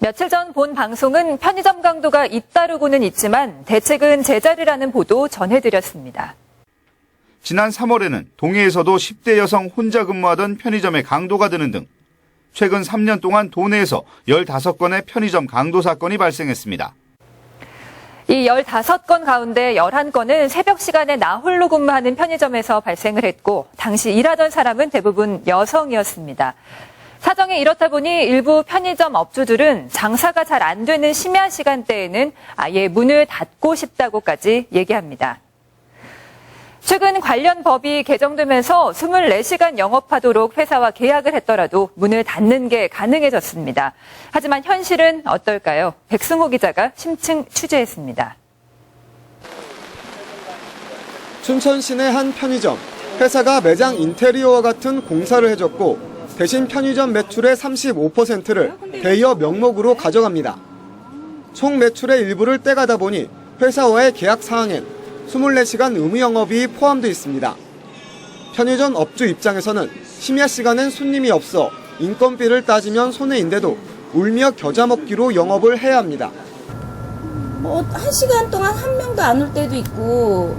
며칠 전 본 방송은 편의점 강도가 잇따르고는 있지만 대책은 제자리라는 보도 전해드렸습니다. 지난 3월에는 동해에서도 10대 여성 혼자 근무하던 편의점에 강도가 드는 등 최근 3년 동안 도내에서 15건의 편의점 강도 사건이 발생했습니다. 이 15건 가운데 11건은 새벽 시간에 나 홀로 근무하는 편의점에서 발생을 했고 당시 일하던 사람은 대부분 여성이었습니다. 사정이 이렇다 보니 일부 편의점 업주들은 장사가 잘 안 되는 심야 시간대에는 아예 문을 닫고 싶다고까지 얘기합니다. 최근 관련 법이 개정되면서 24시간 영업하도록 회사와 계약을 했더라도 문을 닫는 게 가능해졌습니다. 하지만 현실은 어떨까요? 백승호 기자가 심층 취재했습니다. 춘천 시내 한 편의점. 회사가 매장 인테리어와 같은 공사를 해줬고 대신 편의점 매출의 35%를 대여 명목으로 가져갑니다. 총 매출의 일부를 떼가다 보니 회사와의 계약 사항엔 24시간 의무 영업이 포함되어 있습니다. 편의점 업주 입장에서는 심야 시간엔 손님이 없어 인건비를 따지면 손해인데도 울며 겨자 먹기로 영업을 해야 합니다. 1시간 동안 한 명도 안 올 때도 있고,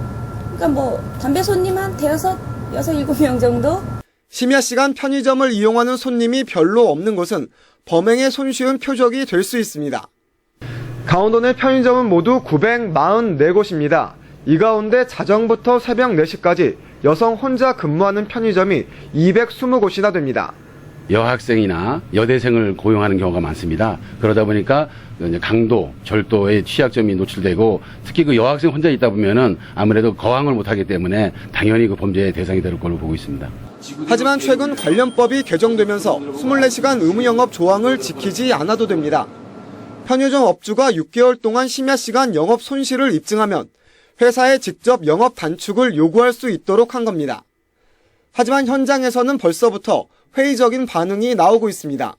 그러니까 담배 손님 한 대여섯, 7명 정도? 심야 시간 편의점을 이용하는 손님이 별로 없는 곳은 범행의 손쉬운 표적이 될 수 있습니다. 강원도 내 편의점은 모두 944곳입니다. 이 가운데 자정부터 새벽 4시까지 여성 혼자 근무하는 편의점이 220곳이나 됩니다. 여학생이나 여대생을 고용하는 경우가 많습니다. 그러다 보니까 강도, 절도의 취약점이 노출되고 특히 그 여학생 혼자 있다 보면은 아무래도 거항을 못하기 때문에 당연히 그 범죄의 대상이 될 걸로 보고 있습니다. 하지만 최근 관련법이 개정되면서 24시간 의무 영업 조항을 지키지 않아도 됩니다. 편의점 업주가 6개월 동안 심야 시간 영업 손실을 입증하면 회사에 직접 영업 단축을 요구할 수 있도록 한 겁니다. 하지만 현장에서는 벌써부터 회의적인 반응이 나오고 있습니다.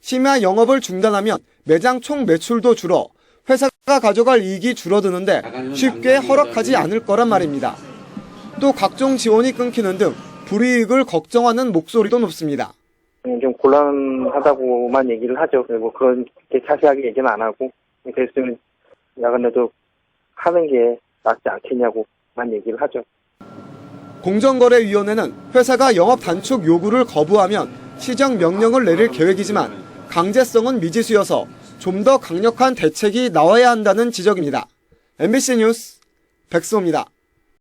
심야 영업을 중단하면 매장 총 매출도 줄어 회사가 가져갈 이익이 줄어드는데 쉽게 허락하지 않을 거란 말입니다. 또 각종 지원이 끊기는 등 불이익을 걱정하는 목소리도 높습니다. 좀 곤란하다고만 얘기를 하죠. 그렇게 자세하게 얘기는 안 하고 그래서 야간에도 하는 게 낫지 않겠냐고만 얘기를 하죠. 공정거래위원회는 회사가 영업 단축 요구를 거부하면 시정 명령을 내릴 계획이지만 강제성은 미지수여서 좀 더 강력한 대책이 나와야 한다는 지적입니다. MBC 뉴스 백승호입니다.